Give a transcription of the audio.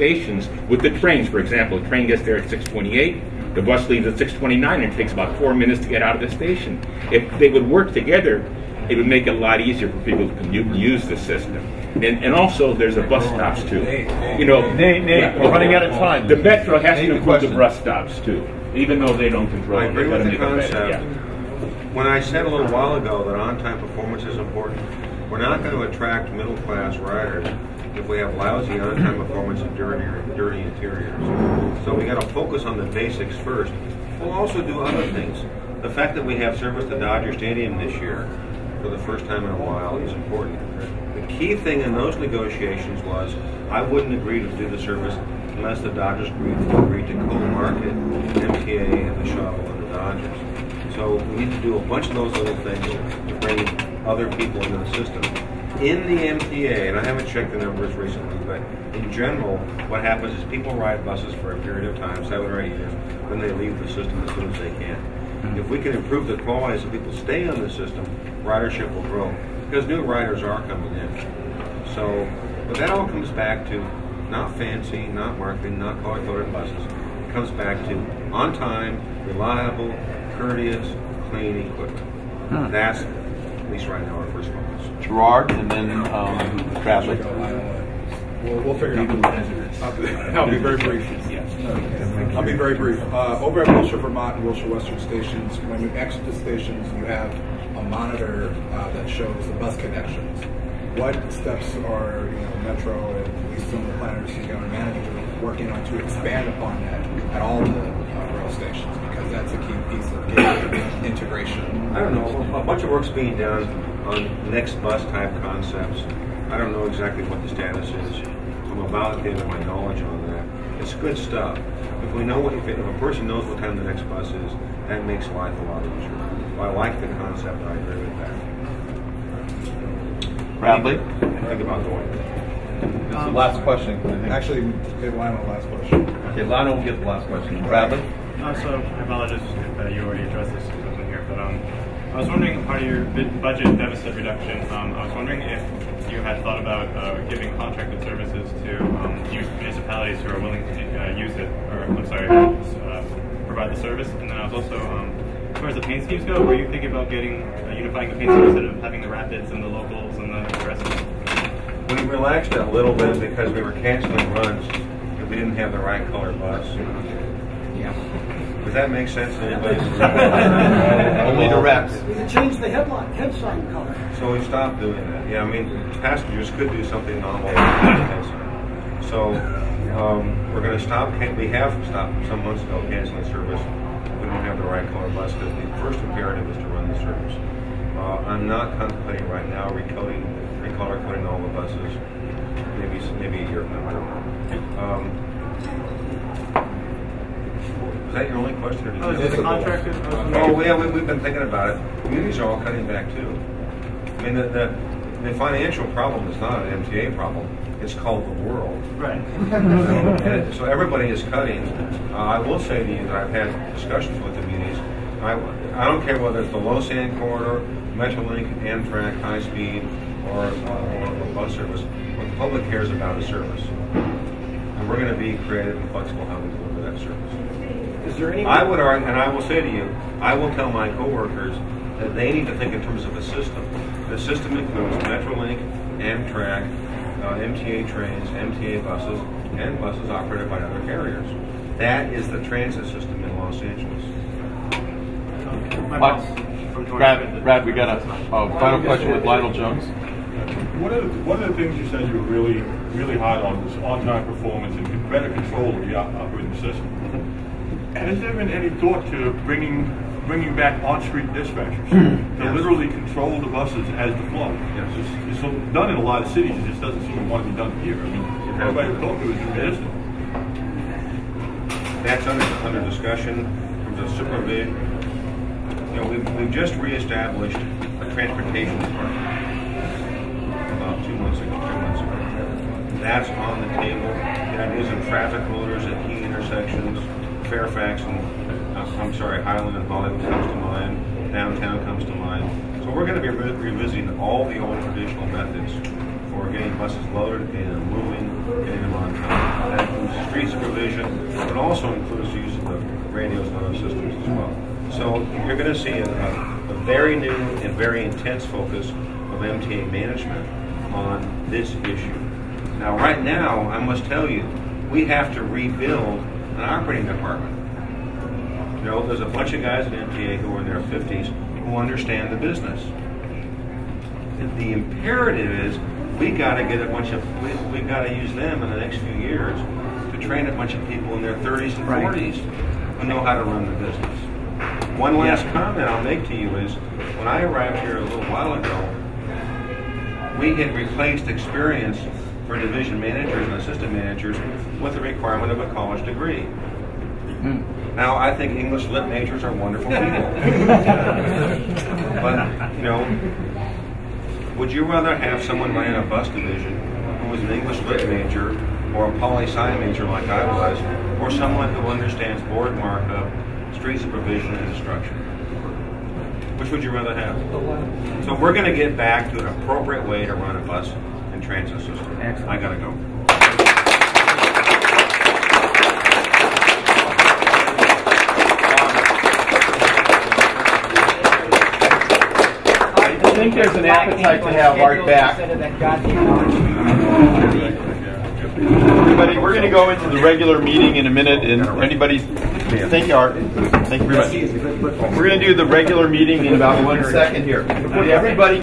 stations with the trains. For example, the train gets there at 6:28, the bus leaves at 6:29, and it takes about 4 minutes to get out of the station. If they would work together, it would make it a lot easier for people to use the system. And also, there's the bus stops too. You know, we're running out of time. The Metro has to include the bus stops too, even though they don't control it. I agree with the concept. When I said a little while ago that on-time performance is important, we're not going to attract middle-class riders if we have lousy on-time performance and dirty interiors. So we got to focus on the basics first. We'll also do other things. The fact that we have service to Dodger Stadium this year for the first time in a while is important. The key thing in those negotiations was I wouldn't agree to do the service unless the Dodgers agreed to co-market MTA and the shuttle and the Dodgers. So we need to do a bunch of those little things to bring other people into the system. In the MTA, and I haven't checked the numbers recently, but in general, what happens is people ride buses for a period of time, 7 or 8 years, then they leave the system as soon as they can. If we can improve the quality so people stay on the system, ridership will grow, because new riders are coming in. So, but that all comes back to not fancy, not marketing, not color-coded buses. It comes back to on time, reliable, courteous, clean equipment. That's, at least right now, our first focus. Gerard, and then Bradley. We'll figure it out. I'll be very brief. I'll be very brief. Over at Wilshire, Vermont, and Wilshire Western stations, when you exit the stations, you have a monitor that shows the bus connections. What steps are Metro and at least some of the planners and managers are working on to expand upon that at all the rail stations? Because that's a key piece of getting integration. I don't know. A bunch of work's being done on next bus type concepts. I don't know exactly what the status is. I'm about to give my knowledge on that. It's good stuff. If we know if a person knows what time the next bus is, that makes life a lot easier. I like the concept. I agree with that. Bradley? Think about going. That's the last question. Actually, give Lionel the last question. Okay, Lionel will get the last question. Bradley? So I apologize if you already addressed this question here, but I was wondering, part of your budget deficit reduction, I was wondering if you had thought about giving contracted services to municipalities who are willing to use it, or I'm sorry, provide the service. And then I was also, as far as the paint schemes go, were you thinking about unifying the paint schemes instead of having the rapids and the locals and the rest of it? We relaxed it a little bit because we were canceling runs if we didn't have the right color bus. Yeah. Does that make sense to anybody? Only the reps. We could change the head sign color. So we stopped doing that. Yeah, I mean, passengers could do something novel. So we're going to stop. We have stopped some months ago canceling service. We don't have the right color bus because the first imperative is to run the service. I'm not contemplating right now recolor coding all the buses. Maybe a year from now. I don't know. Is that your only question? Or is it contracted? Oh, yeah, we've been thinking about it. Communities are all cutting back too. I mean, the financial problem is not an MTA problem. It's called the world. Right. So everybody is cutting. I will say to you that I've had discussions with the communities. I don't care whether it's the low sand corridor, Metrolink, Amtrak, high speed, or bus service. What the public cares about is service. And we're going to be creative and flexible how we deliver that service. Is there any? I would argue, and I will say to you, I will tell my coworkers that they need to think in terms of a system. The system includes Metrolink, Amtrak, MTA trains, MTA buses, and buses operated by other carriers. That is the transit system in Los Angeles. Brad, we got a final question with Lionel Jones. One of the things you said you were really hot on was on-time performance and better control of the operating system. Has there been any thought to bringing back on-street dispatchers to literally control the buses as the flow? Yes. It's done in a lot of cities. It just doesn't seem to want to be done here. I mean, everybody I've talked to is resistant. That's under discussion in terms of supervision. We've just reestablished a transportation department about 2 months ago, 3 months ago. That's on the table. It is in traffic loaders at key intersections. Fairfax and Highland and Hollywood comes to mind. Downtown comes to mind. So we're going to be revisiting all the old traditional methods for getting buses loaded, getting them moving, getting them on time. vision, but also includes the use of the radios and other systems as well. So you're going to see a very new and very intense focus of MTA management on this issue. Now, right now, I must tell you, we have to rebuild an operating department. You know, there's a bunch of guys at MTA who are in their 50s who understand the business. The imperative is we got to get we got to use them in the next few years to train a bunch of people in their 30s and 40s who know how to run the business. One last comment I'll make to you is, when I arrived here a little while ago, we had replaced experience for division managers and assistant managers with the requirement of a college degree. Now, I think English lit majors are wonderful people. But, you know, would you rather have someone running a bus division who was an English lit major or a poli-sci major like I was, or someone who understands board markup, street supervision, and instruction? Which would you rather have? So we're going to get back to an appropriate way to run a bus and transit system. Excellent. I got to go. I think there's an appetite to have Art back. Everybody, we're going to go into the regular meeting in a minute, and anybody, thank you, Art. Thank you very much. We're going to do the regular meeting in about 1 second here. Everybody.